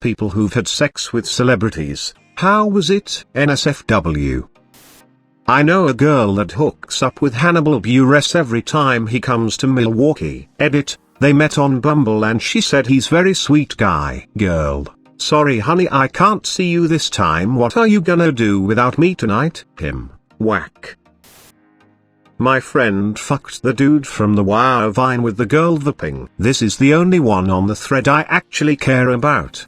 People who've had sex with celebrities. How was it? NSFW. I know a girl that hooks up with Hannibal Buress every time he comes to Milwaukee. Edit, they met on Bumble and she said he's very sweet guy. Girl. Sorry honey, I can't see you this time. What are you gonna do without me tonight? Him. Whack. My friend fucked the dude from the Wow Vine with the girl vaping. This is the only one on the thread I actually care about.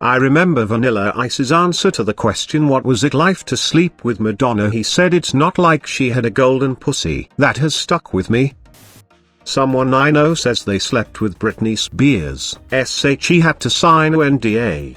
I remember Vanilla Ice's answer to the question what was it like to sleep with Madonna. He said it's not like she had a golden pussy. That has stuck with me. Someone I know says they slept with Britney Spears. She had to sign an NDA.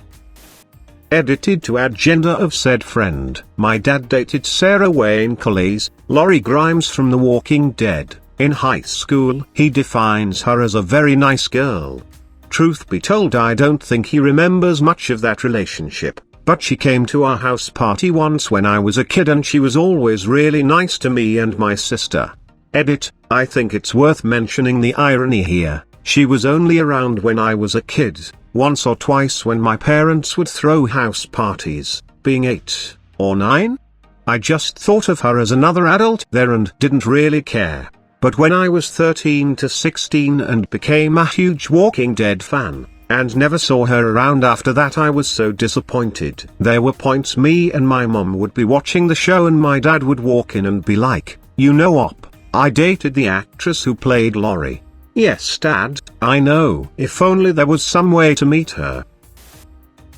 Edited to add gender of said friend. My dad dated Sarah Wayne Callies, Laurie Grimes from The Walking Dead. In high school, he defines her as a very nice girl. Truth be told, I don't think he remembers much of that relationship, but she came to our house party once when I was a kid and she was always really nice to me and my sister. Edit, I think it's worth mentioning the irony here. She was only around when I was a kid, once or twice when my parents would throw house parties, being 8 or 9. I just thought of her as another adult there and didn't really care. But when I was 13 to 16 and became a huge Walking Dead fan, and never saw her around after that, I was so disappointed. There were points me and my mom would be watching the show and my dad would walk in and be like, you know op, I dated the actress who played Laurie. Yes dad, I know. If only there was some way to meet her.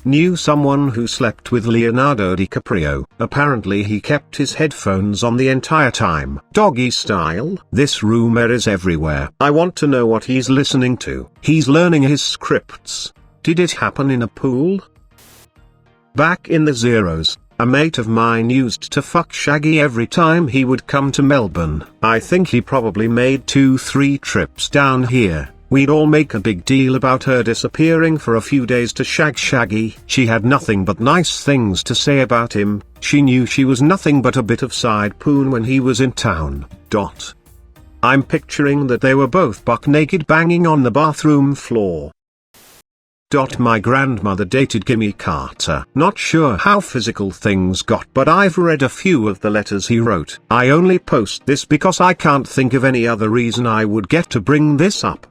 Knew someone who slept with Leonardo DiCaprio. Apparently he kept his headphones on the entire time. Doggy style. This rumor is everywhere. I want to know what he's listening to. He's learning his scripts. Did it happen in a pool? Back in the zeros, a mate of mine used to fuck Shaggy every time he would come to Melbourne. I think he probably made 2-3 trips down here. We'd all make a big deal about her disappearing for a few days to shag Shaggy. She had nothing but nice things to say about him. She knew she was nothing but a bit of side poon when he was in town. I'm picturing that they were both buck naked banging on the bathroom floor. My grandmother dated Jimmy Carter. Not sure how physical things got, but I've read a few of the letters he wrote. I only post this because I can't think of any other reason I would get to bring this up.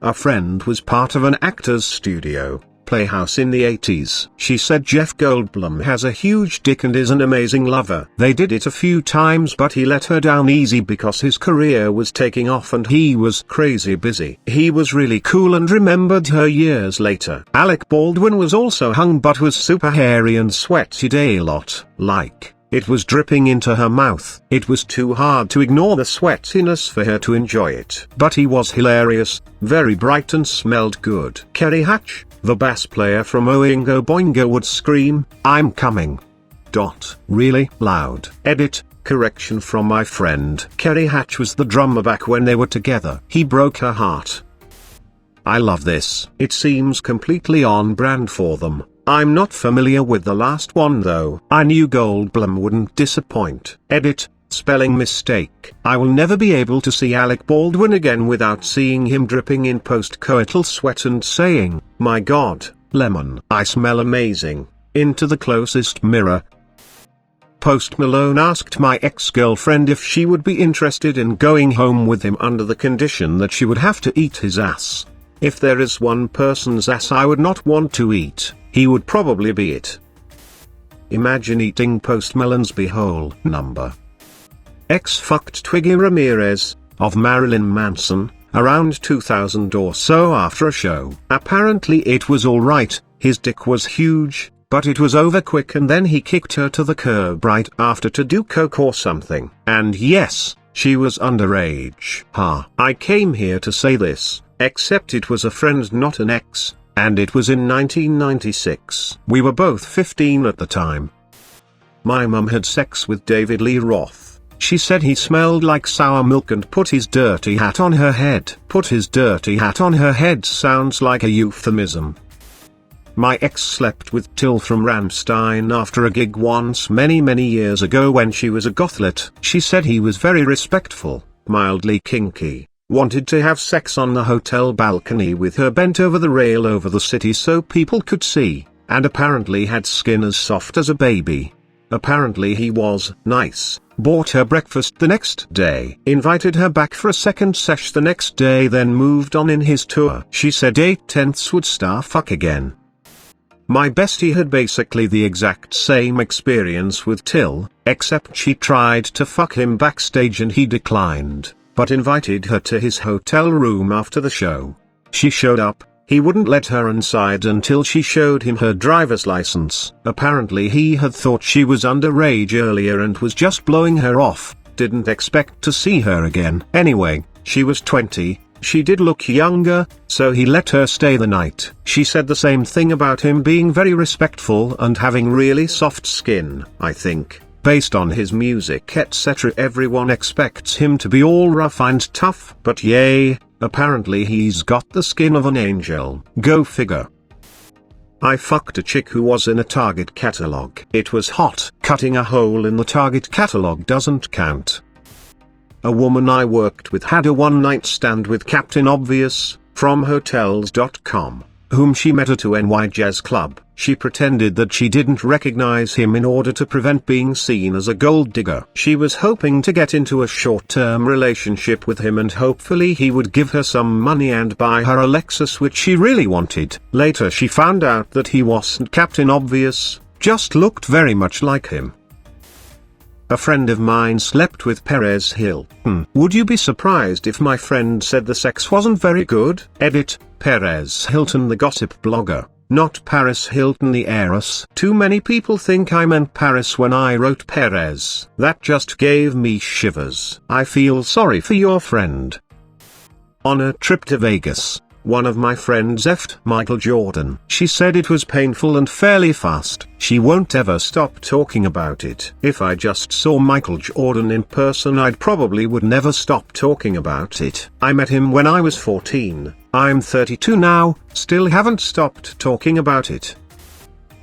A friend was part of an actor's studio, playhouse in the 80s. She said Jeff Goldblum has a huge dick and is an amazing lover. They did it a few times but he let her down easy because his career was taking off and he was crazy busy. He was really cool and remembered her years later. Alec Baldwin was also hung but was super hairy and sweated a lot, like it was dripping into her mouth. It was too hard to ignore the sweatiness for her to enjoy it. But he was hilarious, very bright and smelled good. Kerry Hatch, the bass player from Oingo Boingo, would scream, I'm coming. Really loud. Edit, correction from my friend. Kerry Hatch was the drummer back when they were together. He broke her heart. I love this. It seems completely on brand for them. I'm not familiar with the last one though. I knew Goldblum wouldn't disappoint. Edit, spelling mistake. I will never be able to see Alec Baldwin again without seeing him dripping in post-coital sweat and saying, my god, lemon, I smell amazing, into the closest mirror. Post Malone asked my ex-girlfriend if she would be interested in going home with him under the condition that she would have to eat his ass. If there is one person's ass I would not want to eat, he would probably be it. Imagine eating Post Malone's beehole. Number. X fucked Twiggy Ramirez, of Marilyn Manson, around 2000 or so after a show. Apparently it was alright, his dick was huge, but it was over quick and then he kicked her to the curb right after to do coke or something. And yes, she was underage. I came here to say this. Except it was a friend not an ex, and it was in 1996. We were both 15 at the time. My mum had sex with David Lee Roth. She said he smelled like sour milk and put his dirty hat on her head. Put his dirty hat on her head sounds like a euphemism. My ex slept with Till from Rammstein after a gig once many years ago when she was a gothlet. She said he was very respectful, mildly kinky, wanted to have sex on the hotel balcony with her bent over the rail over the city so people could see, and apparently had skin as soft as a baby. Apparently he was nice, bought her breakfast the next day, invited her back for a second sesh the next day, then moved on in his tour. She said 8/10 would star fuck again. My bestie had basically the exact same experience with Till, except she tried to fuck him backstage and he declined, but invited her to his hotel room after the show. She showed up, he wouldn't let her inside until she showed him her driver's license. Apparently he had thought she was underage earlier and was just blowing her off, didn't expect to see her again. Anyway, she was 20. She did look younger, so he let her stay the night. She said the same thing about him being very respectful and having really soft skin. I think, based on his music etc., everyone expects him to be all rough and tough. But yay, apparently he's got the skin of an angel. Go figure. I fucked a chick who was in a Target catalog. It was hot. Cutting a hole in the Target catalog doesn't count. A woman I worked with had a one-night stand with Captain Obvious, from Hotels.com, whom she met at a NY Jazz Club. She pretended that she didn't recognize him in order to prevent being seen as a gold digger. She was hoping to get into a short-term relationship with him and hopefully he would give her some money and buy her a Lexus, which she really wanted. Later she found out that he wasn't Captain Obvious, just looked very much like him. A friend of mine slept with Perez Hilton. Would you be surprised if my friend said the sex wasn't very good? Edit, Perez Hilton the gossip blogger, not Paris Hilton the heiress. Too many people think I meant Paris when I wrote Perez. That just gave me shivers. I feel sorry for your friend. On a trip to Vegas, one of my friends effed Michael Jordan. She said it was painful and fairly fast. She won't ever stop talking about it. If I just saw Michael Jordan in person, I'd probably would never stop talking about it. I met him when I was 14. I'm 32 now, still haven't stopped talking about it.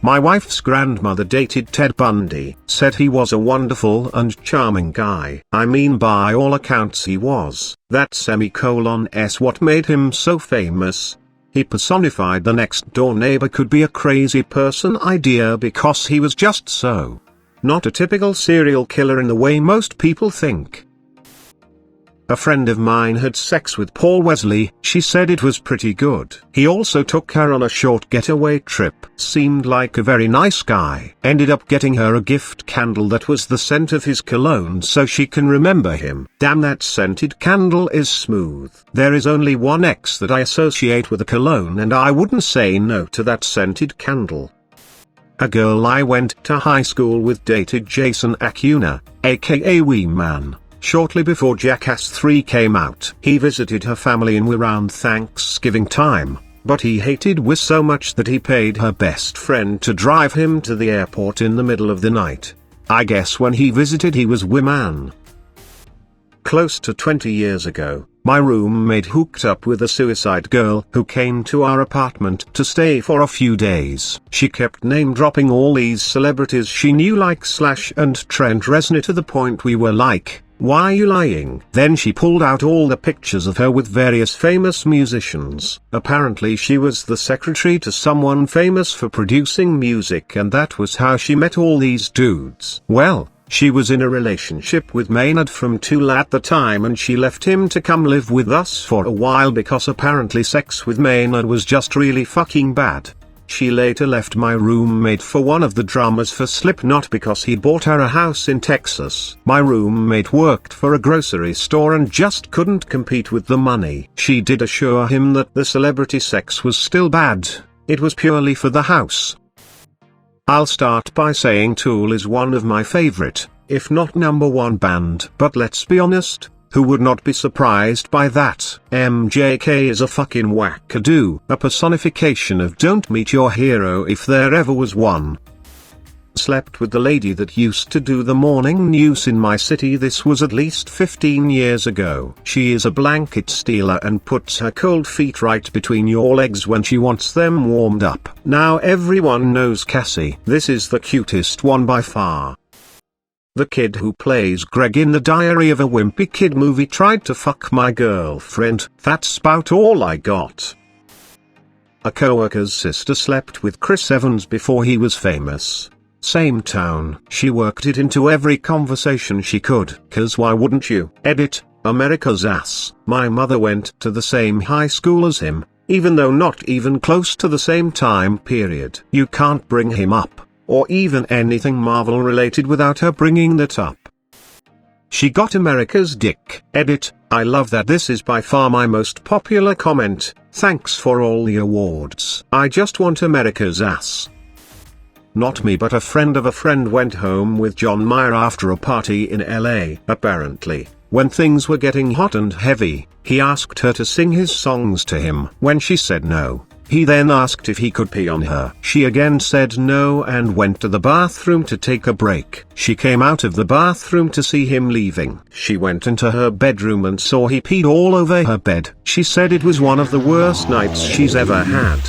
My wife's grandmother dated Ted Bundy, said he was a wonderful and charming guy. I mean, by all accounts he was. That semicolon-s what made him so famous. He personified the next door neighbor could be a crazy person idea because he was just so. Not a typical serial killer in the way most people think. A friend of mine had sex with Paul Wesley. She said it was pretty good. He also took her on a short getaway trip. Seemed like a very nice guy. Ended up getting her a gift candle that was the scent of his cologne so she can remember him. Damn, that scented candle is smooth. There is only one ex that I associate with a cologne and I wouldn't say no to that scented candle. A girl I went to high school with dated Jason Acuna, aka Wee Man. Shortly before Jackass 3 came out, he visited her family in around Thanksgiving time, but he hated Wiz so much that he paid her best friend to drive him to the airport in the middle of the night. I guess when he visited he was Wee Man. Close to 20 years ago, my roommate hooked up with a suicide girl who came to our apartment to stay for a few days. She kept name-dropping all these celebrities she knew like Slash and Trent Reznor to the point we were like, "Why are you lying?" Then she pulled out all the pictures of her with various famous musicians. Apparently she was the secretary to someone famous for producing music and that was how she met all these dudes. Well, she was in a relationship with Maynard from Tool at the time and she left him to come live with us for a while because apparently sex with Maynard was just really fucking bad. She later left my roommate for one of the drummers for Slipknot because he bought her a house in Texas. My roommate worked for a grocery store and just couldn't compete with the money. She did assure him that the celebrity sex was still bad, it was purely for the house. I'll start by saying Tool is one of my favorite, if not number one band, but let's be honest, who would not be surprised by that? MJK is a fucking wackadoo, a personification of don't meet your hero if there ever was one. Slept with the lady that used to do the morning news in my city. This was at least 15 years ago. She is a blanket stealer and puts her cold feet right between your legs when she wants them warmed up. Now everyone knows Cassie. This is the cutest one by far. The kid who plays Greg in the Diary of a Wimpy Kid movie tried to fuck my girlfriend. That's about all I got. A coworker's sister slept with Chris Evans before he was famous. Same town. She worked it into every conversation she could. 'Cause why wouldn't you? Edit, America's ass. My mother went to the same high school as him, even though not even close to the same time period. You can't bring him up, or even anything Marvel related without her bringing that up. She got America's dick. Edit, I love that this is by far my most popular comment. Thanks for all the awards. I just want America's ass. Not me, but a friend of a friend went home with John Mayer after a party in LA. Apparently, when things were getting hot and heavy, he asked her to sing his songs to him. When she said no, he then asked if he could pee on her. She again said no and went to the bathroom to take a break. She came out of the bathroom to see him leaving. She went into her bedroom and saw he peed all over her bed. She said it was one of the worst nights she's ever had.